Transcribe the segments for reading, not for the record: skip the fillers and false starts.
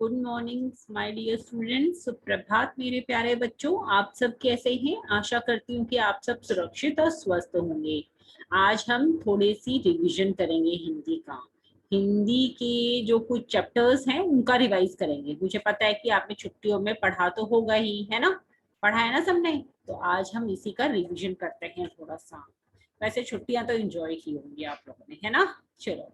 Good morning my dear students. सुप्रभात मेरे प्यारे बच्चों, आप सब कैसे हैं? आशा करती हूँ कि आप सब सुरक्षित और स्वस्थ होंगे। आज हम थोड़ी सी रिवीजन करेंगे हिंदी का। हिंदी के जो कुछ चैप्टर्स हैं उनका रिवाइज करेंगे। मुझे पता है कि आपने छुट्टियों में पढ़ा तो होगा ही, है ना? पढ़ा है ना सबने? तो आज हम इसी का रिविजन करते हैं थोड़ा सा। वैसे छुट्टियां तो एंजॉय की होंगी आप लोगों ने, है ना? चलो,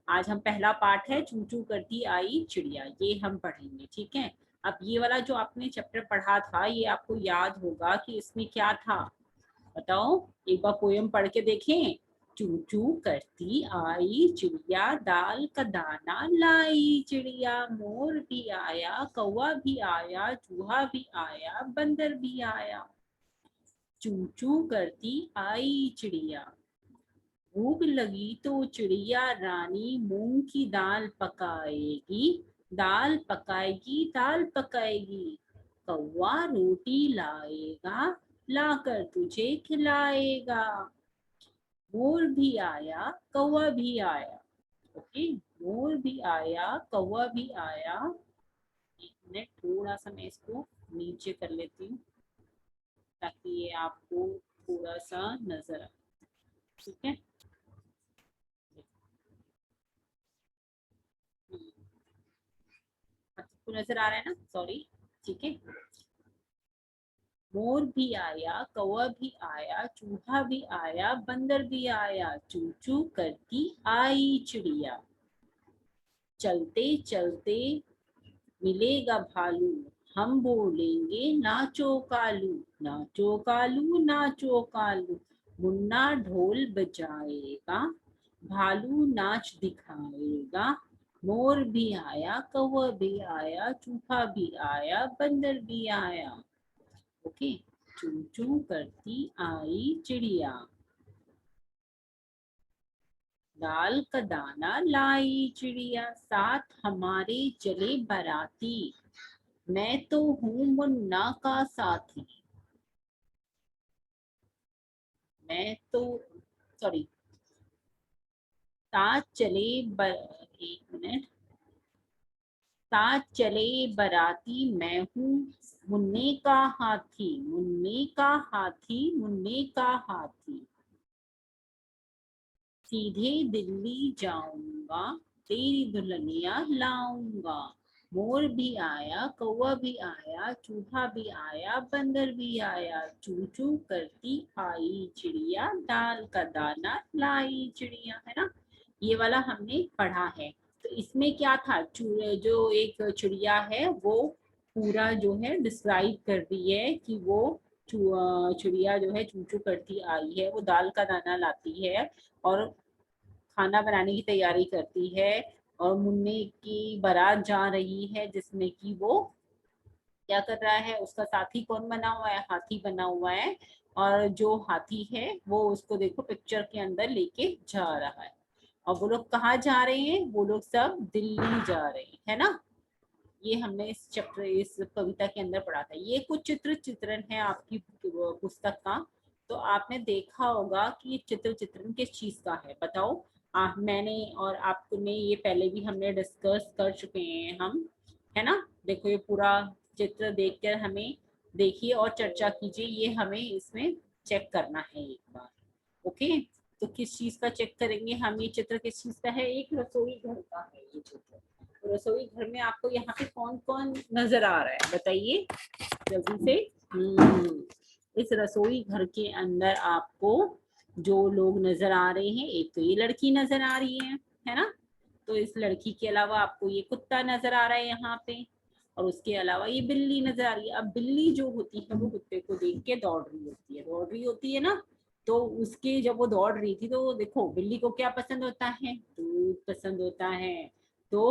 आज हम पहला पार्ट है चू चू करती आई चिड़िया, ये हम पढ़ेंगे। ठीक है। अब ये वाला जो आपने चैप्टर पढ़ा था, ये आपको याद होगा कि इसमें क्या था? बताओ, एक बार पोयम पढ़ के देखें। चू चू करती आई चिड़िया, दाल का दाना लाई चिड़िया, मोर भी आया, कौवा भी आया, चूहा भी आया, बंदर भी आया। चू चू करती आई चिड़िया, भूख लगी तो चिड़िया रानी मूंग की दाल पकाएगी, दाल पकाएगी, दाल पकाएगी। कौवा रोटी लाएगा, लाकर तुझे खिलाएगा। मोर भी आया, कौवा भी आया। ओके, मोर भी आया, कौवा भी आया। एक मिनट, थोड़ा सा मैं इसको नीचे कर लेती हूँ ताकि ये आपको थोड़ा सा नजर आए। ठीक है। आपको नजर आ रहा है ना? सॉरी। ठीक है। मोर भी आया, कौवा भी आया, चूहा भी आया, बंदर भी आया, चू चू करती आई चिड़िया। चलते चलते मिलेगा भालू, हम बोलेंगे नाचो कालू, नाचो कालू, नाचो कालू। मुन्ना ढोल बजाएगा, भालू नाच दिखाएगा। मोर भी आया, कौवा भी आया, चूहा भी आया, बंदर भी आया। ओके। चू चू करती आई चिड़िया, दाल का दाना लाई चिड़िया, साथ हमारे चले बराती, मैं तो हूँ मुन्ना का साथी। मैं तो, सॉरी, साथ चले एक मिनट। साथ चले बराती, मैं हूँ मुन्ने का हाथी, मुन्ने का हाथी, मुन्ने का हाथी। सीधे दिल्ली जाऊंगा, तेरी दुल्हनिया लाऊंगा। मोर भी आया, कौवा भी आया, चूहा भी आया, बंदर भी आया, चू चू करती आई चिड़िया, दाल का दाना लाई चिड़िया। है ना? ये वाला हमने पढ़ा है। तो इसमें क्या था? जो एक चिड़िया है वो पूरा जो है डिस्क्राइब कर रही है कि वो चिड़िया जो है चू चू करती आई है, वो दाल का दाना लाती है और खाना बनाने की तैयारी करती है। और मुन्ने की बारात जा रही है जिसमें कि वो क्या कर रहा है, उसका साथी कौन बना हुआ है? हाथी बना हुआ है। और जो हाथी है वो उसको देखो पिक्चर के अंदर लेके जा रहा है। और वो लोग कहाँ जा रहे हैं? वो लोग सब दिल्ली जा रहे हैं, है ना? ये हमने इस चैप्टर, इस कविता के अंदर पढ़ा था। ये कुछ चित्रण है आपकी पुस्तक का। तो आपने देखा होगा कि ये चित्रण किस चीज का है, बताओ। मैंने और आपने ये पहले भी हमने डिस्कस कर चुके हैं हम, है ना? देखो, ये पूरा चित्र देखकर हमें देखिए और चर्चा कीजिए। ये हमें इसमें चेक करना है एक बार। ओके। तो किस चीज का चेक करेंगे हम? ये चित्र किस चीज का है? एक रसोई घर का है ये चित्र। तो रसोई घर में आपको यहाँ पे कौन कौन नजर आ रहा है, बताइए जल्दी से। इस रसोई घर के अंदर आपको जो लोग नजर आ रहे हैं, एक तो ये लड़की नजर आ रही है ना? तो इस लड़की के अलावा आपको ये कुत्ता नजर आ रहा है यहाँ पे, और उसके अलावा ये बिल्ली नजर आ रही है। अब बिल्ली जो होती है वो कुत्ते को देख के दौड़ रही होती है ना? तो उसके जब वो दौड़ रही थी तो देखो, बिल्ली को क्या पसंद होता है? दूध पसंद होता है। तो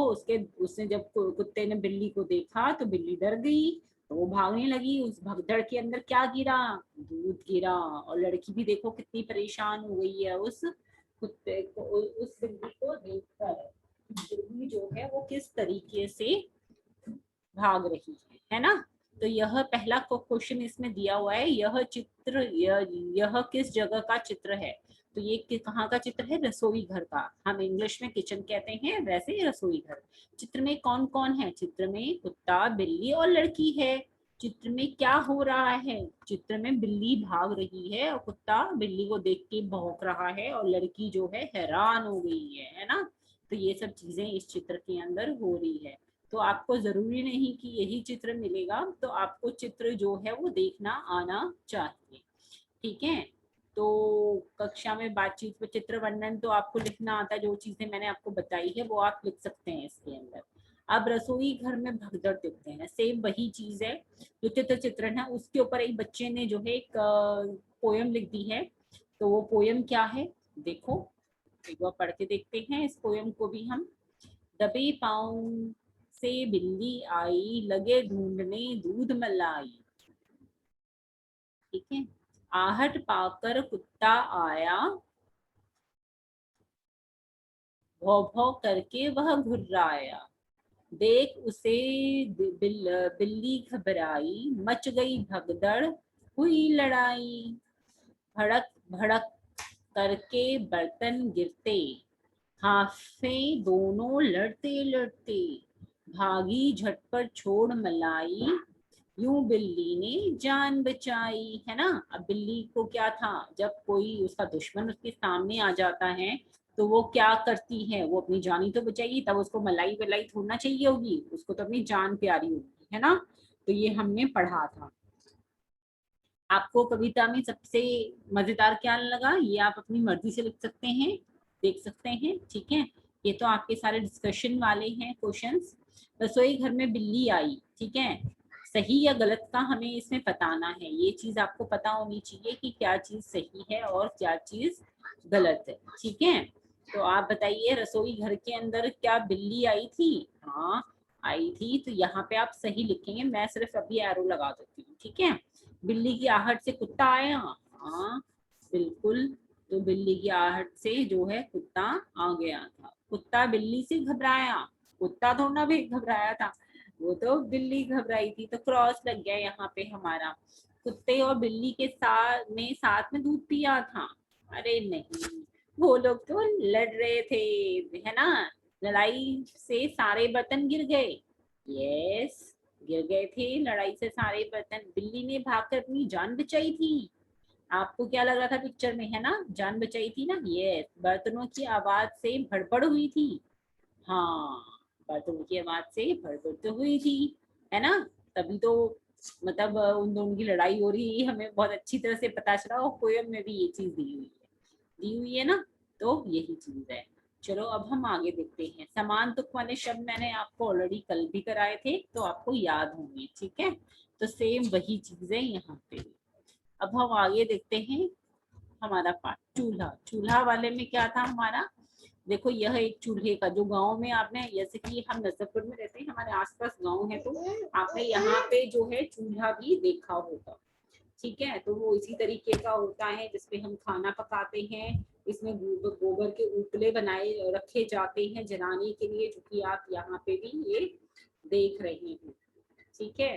उसने जब कुत्ते ने बिल्ली को देखा तो बिल्ली डर गई। तो वो भागने लगी। उस भगदड़ के अंदर क्या गिरा? दूध गिरा। और लड़की भी देखो कितनी परेशान हो गई है उस कुत्ते को, उस बिल्ली को देखकर। बिल्ली जो है वो किस तरीके से भाग रही है ना? तो यह पहला क्वेश्चन इसमें दिया हुआ है। यह चित्र, यह किस जगह का चित्र है? तो ये कहाँ का चित्र है? रसोई घर का। हम इंग्लिश में किचन कहते हैं, वैसे रसोई घर। चित्र में कौन कौन है? चित्र में कुत्ता, बिल्ली और लड़की है। चित्र में क्या हो रहा है? चित्र में बिल्ली भाग रही है और कुत्ता बिल्ली को देख के भौंक रहा है और लड़की जो है हैरान हो गई है ना। तो ये सब चीजें इस चित्र के अंदर हो रही है। तो आपको जरूरी नहीं कि यही चित्र मिलेगा, तो आपको चित्र जो है वो देखना आना चाहिए। ठीक है, तो कक्षा में बातचीत पर चित्र वर्णन तो आपको लिखना आता है, जो चीजें मैंने आपको बताई है वो आप लिख सकते हैं इसके अंदर। अब रसोई घर में भगदड़ देखते हैं, सेम वही चीज है, जो चित्र चित्रण है उसके ऊपर एक बच्चे ने जो है एक पोयम लिख दी है। तो वो पोयम क्या है देखो, एक बार पढ़ के देखते हैं इस पोयम को भी हम। दबे पाँव से बिल्ली आई, लगे ढूंढने दूध मलाई। ठीक है, आहट पाकर कुत्ता आया, भौ भौ करके वह घुर्राया। देख उसे बिल्ली घबराई, मच गई भगदड़, हुई लड़ाई। भड़क भड़क करके बर्तन गिरते, हाफे दोनों लड़ते लड़ते। भागी झटपट छोड़ मलाई, यूं बिल्ली ने जान बचाई। है ना। अब बिल्ली को क्या था, जब कोई उसका दुश्मन उसके सामने आ जाता है तो वो क्या करती है, वो अपनी जान ही तो बचाएगी, तब उसको मलाई वलाई थोड़ना चाहिए होगी, उसको तो अपनी जान प्यारी होगी, है ना। तो ये हमने पढ़ा था। आपको कविता में सबसे मजेदार क्या लगा, ये आप अपनी मर्जी से लिख सकते हैं, देख सकते हैं। ठीक है, ये तो आपके सारे डिस्कशन वाले हैं क्वेश्चंस। रसोई घर में बिल्ली आई, ठीक है, सही या गलत का हमें इसमें बताना है। ये चीज आपको पता होनी चाहिए कि क्या चीज सही है और क्या चीज गलत है। ठीक है, तो आप बताइए, रसोई घर के अंदर क्या बिल्ली आई थी? हाँ आई थी, तो यहाँ पे आप सही लिखेंगे, मैं सिर्फ अभी एरो लगा देती हूँ। ठीक है, बिल्ली की आहट से कुत्ता आया, हाँ बिल्कुल, तो बिल्ली की आहट से जो है कुत्ता आ गया था। कुत्ता बिल्ली से घबराया, कुत्ता थोड़ा भी घबराया था, वो तो बिल्ली घबराई थी, तो क्रॉस लग गया यहाँ पे हमारा। कुत्ते और बिल्ली के साथ में दूध पिया था, अरे नहीं, वो लोग तो लड़ रहे थे, है ना। लड़ाई से सारे बर्तन गिर गए, यस, गिर गए थे लड़ाई से सारे बर्तन। बिल्ली ने भागकर अपनी जान बचाई थी, आपको क्या लग रहा था पिक्चर में, है ना, जान बचाई थी ना, यस। बर्तनों की आवाज से भड़बड़ हुई थी, हाँ, बर्तनों की आवाज से भड़बड़ तो हुई थी, है ना। तभी तो मतलब उन दोनों की लड़ाई हो रही है, हमें बहुत अच्छी तरह से पता चला, और पोयम में भी ये चीज दी हुई है ना। तो यही चीज है। चलो अब हम आगे देखते हैं। समान तुक वाले शब्द मैंने आपको ऑलरेडी कल भी कराए थे, तो आपको याद होंगे। ठीक है, तो सेम वही चीज है यहाँ पे। अब हम आगे देखते हैं हमारा पार्ट चूल्हा। चूल्हा वाले में क्या था हमारा, देखो यह एक चूल्हे का, जो गांव में आपने, जैसे कि हम नजरपुर में रहते हैं, हमारे आसपास गांव है, तो आपने यहाँ पे जो है चूल्हा भी देखा होगा। ठीक है, तो वो इसी तरीके का होता है जिसपे हम खाना पकाते हैं। इसमें गोबर के उपले बनाए रखे जाते हैं जलाने के लिए, जो कि आप यहाँ पे भी ये देख रहे हैं। ठीक है,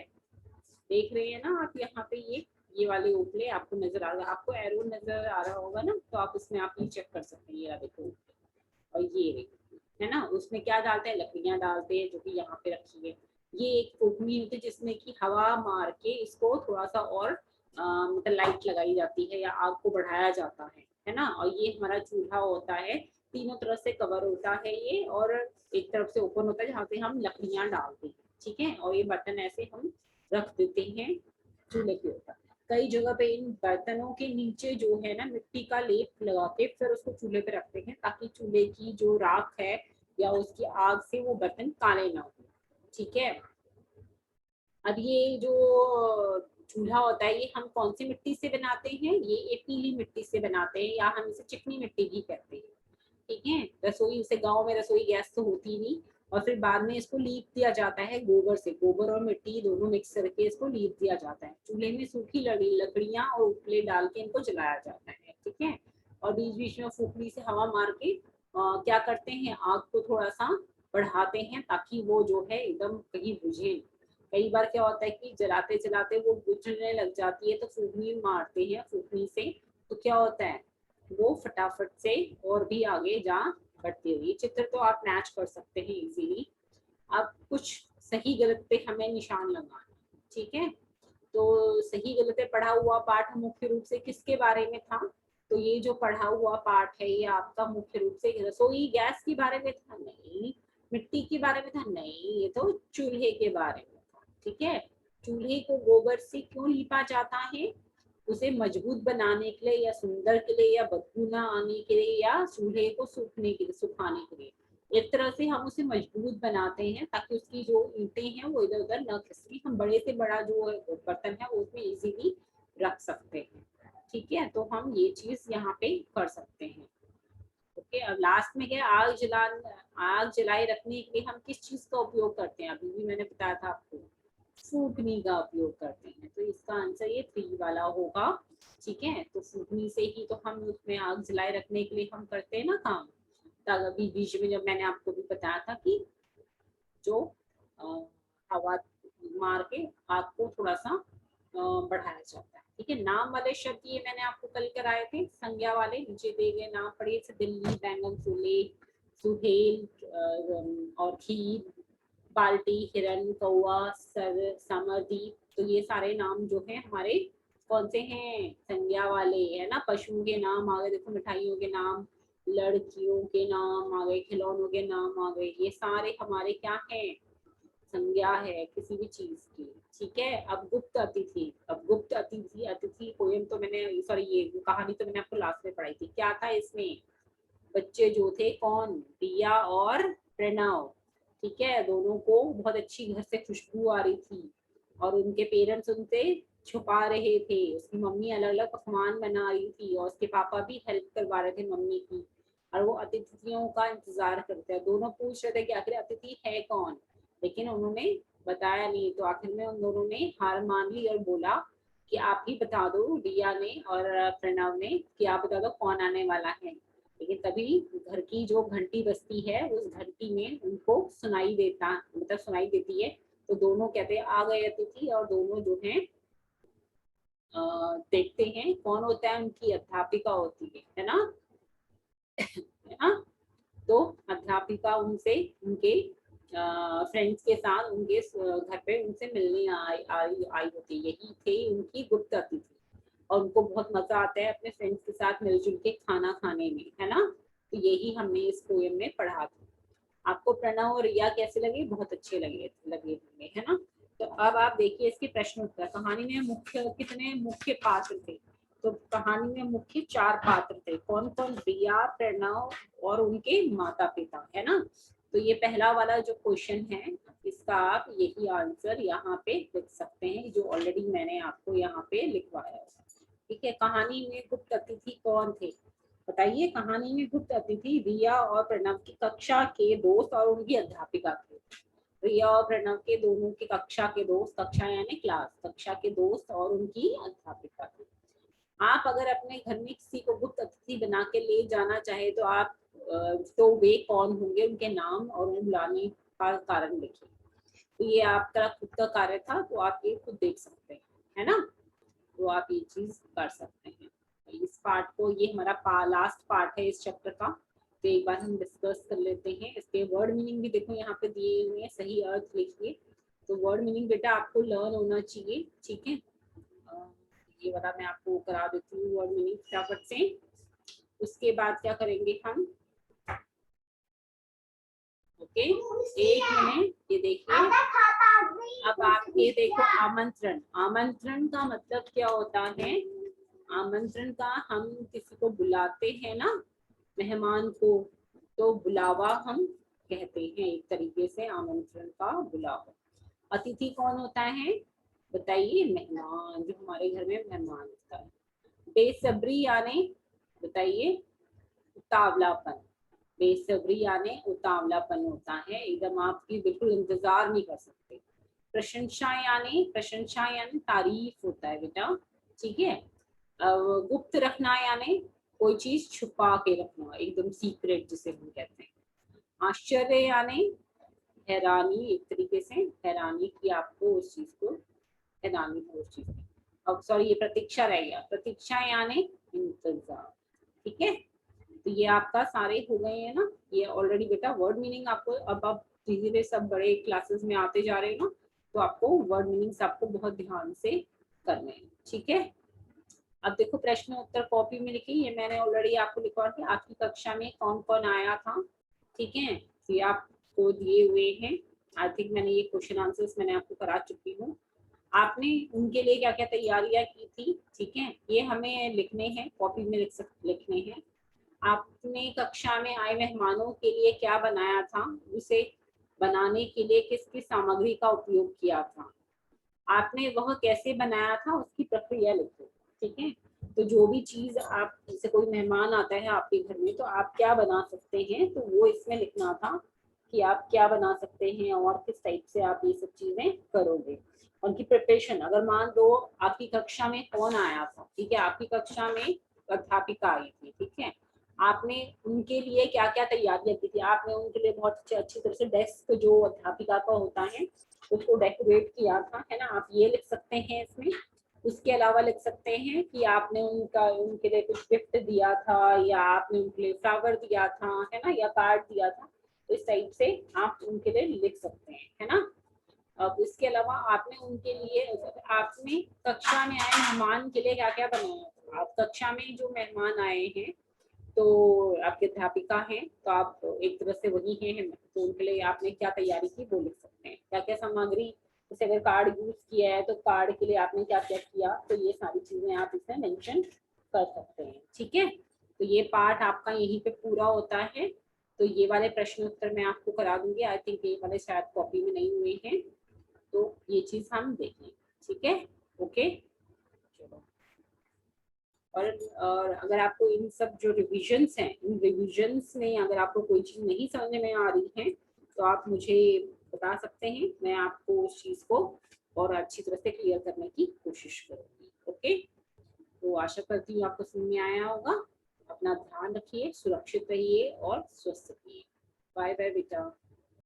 देख रहे हैं ना आप यहाँ पे, ये वाले उपले आपको नजर आ रहा है, आपको एरो नजर आ रहा होगा ना, तो आप इसमें आप ये चेक कर सकते हैं, ये देखो। और ये है ना, उसमें क्या डालते हैं, लकड़ियां डालते हैं, जो कि यहाँ पे रखी है। ये एक फुकनी होती है जिसमें कि हवा मार के इसको थोड़ा सा और मतलब लाइट लगाई जाती है या आग को बढ़ाया जाता है ना। और ये हमारा चूल्हा होता है, तीनों तरफ से कवर होता है ये, और एक तरफ से ओपन होता है जहाँ से हम लकड़ियां डालते हैं। ठीक है, और ये बर्तन ऐसे हम रख देते हैं चूल्हे के ऊपर। कई जगह पे इन बर्तनों के नीचे जो है ना मिट्टी का लेप लगा के फिर उसको चूल्हे पे रखते हैं, ताकि चूल्हे की जो राख है या उसकी आग से वो बर्तन काले ना हो। ठीक है, अब ये जो चूल्हा होता है, ये हम कौन सी मिट्टी से बनाते हैं, ये पीली मिट्टी से बनाते हैं, या हम इसे चिकनी मिट्टी भी कहते हैं। ठीक है, रसोई से, गांव में रसोई गैस तो होती नहीं, और फिर बाद में इसको लीप दिया जाता है गोबर से, गोबर और मिट्टी दोनों मिक्स करके इसको लीप दिया जाता है। चूल्हे में सूखी लकड़ियां और उपले डाल के इनको जलाया जाता है। ठीक है, और बीच बीच में फूकनी से हवा मार के क्या करते हैं, आग को थोड़ा सा बढ़ाते हैं, ताकि वो जो है एकदम कहीं बुझे। कई बार क्या होता है कि जलाते जलाते वो बुझने लग जाती है, तो फूकनी मारते हैं फूकनी से, तो क्या होता है वो फटाफट से और भी आगे जा बढ़ती हुई। चित्र तो आप मैच कर सकते हैं इजीली। अब कुछ सही गलत पे हमें निशान लगाना, ठीक है। तो सही गलत है पढ़ा हुआ पाठ मुख्य रूप से किसके बारे में था? तो ये जो पढ़ा हुआ पाठ है ये आपका मुख्य रूप से रसोई गैस के बारे में था? नहीं। मिट्टी के बारे में था? नहीं, ये तो चूल्हे के बारे में था, ठीक है। चूल्हे को गोबर से क्यों लीपा जाता है? उसे मजबूत बनाने के लिए, या सुंदर के लिए, या बदबू ना आने के लिए, या चूल्हे को सूखने के लिए, सुखाने के लिए। एक तरह से हम उसे मजबूत बनाते हैं ताकि उसकी जो ईंटें हैं वो इधर उधर न खिसके, हम बड़े से बड़ा जो बर्तन है वो उसमें इजीली रख सकते हैं, ठीक है। तो हम ये चीज यहाँ पे कर सकते हैं। ओके, अब लास्ट में क्या, आग जलाए रखने के लिए हम किस चीज का उपयोग करते हैं? अभी भी मैंने बताया था आपको, फूकनी का उपयोग करते हैं। तो इसका आंसर ये 3 वाला होगा, ठीक है। तो फूकनी से ही तो हम उसमें आग जलाए रखने के लिए हम करते हैं ना काम। अभी बीच में जब मैंने आपको भी बताया था कि जो हवा मार के आग को थोड़ा सा बढ़ाया जाता है, ठीक है। नाम वाले शब्द ये मैंने आपको कल कराए थे, संज्ञा वाले नीचे दिए गए नाम पढ़िए, दिल्ली, बैंगन, सुले, सुहेल और खीर, बाल्टी, हिरन, कौआ, सर, समरदीप। तो ये सारे नाम जो है हमारे कौन से हैं? संज्ञा वाले, है ना। पशुओं के नाम आ गए, देखो मिठाइयों के नाम, लड़कियों के नाम आ गए, खिलौनों के नाम आ गए, ये सारे हमारे क्या है? संज्ञा है किसी भी चीज की, ठीक है। अब गुप्त अतिथि, अब गुप्त अतिथि, अतिथि पोयम तो मैंने, सॉरी ये कहानी तो मैंने आपको लास्ट में पढ़ाई थी। क्या था इसमें? बच्चे जो थे कौन? दिया और प्रणव, ठीक है। दोनों को बहुत अच्छी घर से खुशबू आ रही थी और उनके पेरेंट्स उनसे छुपा रहे थे। उसकी मम्मी अलग अलग पकवान बना रही थी और उसके पापा भी हेल्प करवा रहे थे मम्मी की, और वो अतिथियों का इंतजार करते हैं। दोनों पूछ रहे थे कि आखिर अतिथि है कौन, लेकिन उन्होंने बताया नहीं। तो आखिर में उन दोनों ने हार मान ली और बोला कि आप ही बता दो, रिया ने और प्रणव ने, कि आप बता दो कौन आने वाला है। लेकिन तभी घर की जो घंटी बजती है उस घंटी में उनको सुनाई देता, मतलब सुनाई देती है। तो दोनों कहते हैं आ गए अतिथि, और दोनों जो है देखते हैं कौन होता है, उनकी अध्यापिका होती है ना, है ना। तो अध्यापिका उनसे, उनके फ्रेंड्स के साथ उनके घर पे उनसे मिलने आई होती, यही थे उनकी गुप्त अतिथि। और उनको बहुत मजा आता है अपने फ्रेंड्स के साथ मिलजुल के खाना खाने में, है ना। तो यही हमने इस पोएम में पढ़ा था। आपको प्रणव और रिया कैसे लगे? बहुत अच्छे लगे लगे होंगे, है ना। तो अब आप देखिए इसके प्रश्न उत्तर। कहानी में मुख्य कितने मुख्य पात्र थे? तो कहानी में मुख्य 4 पात्र थे। कौन कौन? रिया, प्रणव और उनके माता पिता, है ना। तो ये पहला वाला जो क्वेश्चन है इसका आप यही आंसर यहाँ पे लिख सकते हैं, जो ऑलरेडी मैंने आपको यहाँ पे लिखवाया है, ठीक है। कहानी में गुप्त अतिथि कौन थे? बताइए। कहानी में गुप्त अतिथि रिया और प्रणव की कक्षा के दोस्त और उनकी अध्यापिका थे। रिया और प्रणव के दोनों की कक्षा के दोस्त, कक्षा यानी क्लास, कक्षा के दोस्त और उनकी अध्यापिका थी। आप अगर अपने घर में किसी को गुप्त अतिथि बना के ले जाना चाहे तो आप तो वे कौन होंगे, उनके नाम और उन्हें बुलाने का कारण लिखिए। तो ये आपका खुद का कार्य था, तो आप ये खुद देख सकते हैं, है ना। तो आप ये चीज कर सकते हैं। इस पार्ट को, ये हमारा लास्ट पार्ट है इस चैप्टर का, तो एक बार हम डिस्कस कर लेते हैं। इसके वर्ड मीनिंग भी देखो यहाँ पे दिए हुए हैं, सही अर्थ लिखिए। तो वर्ड मीनिंग बेटा आपको लर्न होना चाहिए, ठीक है। ये वाला मैं आपको करा देती हूँ वर्ड मीनिंग फटाफट से। उसके बाद क्या करेंगे हम? ओके, एक मिनट, ये देखिए। अब आप ये देखो, आमंत्रण। आमंत्रण का मतलब क्या होता है? आमंत्रण का, हम किसी को बुलाते हैं ना, मेहमान को, तो बुलावा हम कहते हैं एक तरीके से, आमंत्रण का बुलावा। अतिथि कौन होता है? बताइए। मेहमान, जो हमारे घर में मेहमान होता है। बेसब्री यानी, बताइए। उतावलापन। बेसब्री यानी उतावलापन होता है, एकदम आपकी बिल्कुल इंतजार नहीं कर सकते। प्रशंसा यानी तारीफ होता है बेटा, ठीक है। गुप्त रखना यानी कोई चीज छुपा के रखना, एकदम सीक्रेट जिसे हम कहते हैं। आश्चर्य यानी हैरानी, एक तरीके से हैरानी की आपको उस चीज को, हैरानी हो उस चीज की। अब सॉरी, ये प्रतीक्षा रह गया। प्रतीक्षा यानी इंतजार, ठीक है, तो ये आपका सारे हो गए हैं ना, ये ऑलरेडी बेटा वर्ड मीनिंग आपको, अब आप धीरे धीरे सब बड़े क्लासेस में आते जा रहे हैं ना, तो आपको वर्ड मीनिंग्स आपको बहुत ध्यान से करने हैं, ठीक है। अब देखो प्रश्न उत्तर कॉपी में लिखी, ये मैंने ऑलरेडी आपको लिखवा दिया, आपकी कक्षा में कौन कौन आया था, ठीक है, ये आपको दिए हुए हैं। आई थिंक मैंने ये क्वेश्चन आंसर्स मैंने आपको करा चुकी हूँ। आपने उनके लिए क्या क्या तैयारियां की थी, ठीक है, ये हमें लिखने हैं, कॉपी में लिखने हैं। आपने कक्षा में आए मेहमानों के लिए क्या बनाया था, उसे बनाने के लिए किस किस सामग्री का उपयोग किया था, आपने वह कैसे बनाया था, उसकी प्रक्रिया लिखो, ठीक है। तो जो भी चीज आप, जैसे कोई मेहमान आता है आपके घर में, तो आप क्या बना सकते हैं, तो वो इसमें लिखना था कि आप क्या बना सकते हैं और किस टाइप से आप ये सब चीजें करोगे। उनकी प्रिपरेशन, अगर मान लो आपकी कक्षा में कौन आया था, ठीक है, आपकी कक्षा में अध्यापिका आई थी, ठीक है, आपने उनके लिए क्या क्या तैयारियां की थी, आपने उनके लिए बहुत अच्छी तरह से डेस्क जो अध्यापिका का होता है उसको डेकोरेट किया था, है ना, आप ये लिख सकते हैं इसमें। उसके अलावा लिख सकते हैं कि आपने उनके लिए कुछ गिफ्ट दिया था, या आपने उनके लिए फ्लावर दिया था, है ना, या कार्ड दिया था, तो इस टाइप से आप उनके लिए लिख सकते हैं, है ना। अब इसके अलावा आपने उनके लिए, आपने कक्षा में आए मेहमान के लिए क्या क्या बनाया था, आप कक्षा में जो मेहमान आए हैं तो आपके अध्यापिका हैं, तो आप एक तरह से वही हैं, तो उनके लिए आपने क्या तैयारी की वो लिख सकते हैं, क्या क्या सामग्री, जैसे अगर कार्ड यूज किया है तो कार्ड के लिए आपने क्या क्या किया, तो ये सारी चीजें आप इसमें मेंशन कर सकते हैं, ठीक है। तो ये पार्ट आपका यहीं पे पूरा होता है। तो ये वाले प्रश्न उत्तर मैं आपको करा दूंगी, आई थिंक ये वाले शायद कॉपी में नहीं हुए हैं, तो ये चीज हम देखें, ठीक है, ओके, चलो। और अगर आपको इन सब जो रिविजन्स हैं, इन रिविजन्स में अगर आपको कोई चीज नहीं समझ में आ रही है, तो आप मुझे बता सकते हैं, मैं आपको उस चीज को और अच्छी तरह से क्लियर करने की कोशिश करूंगी, ओके। तो आशा करती हूँ आपको समझ में आया होगा। अपना ध्यान रखिए, सुरक्षित रहिए और स्वस्थ रहिए। बाय बाय बेटा।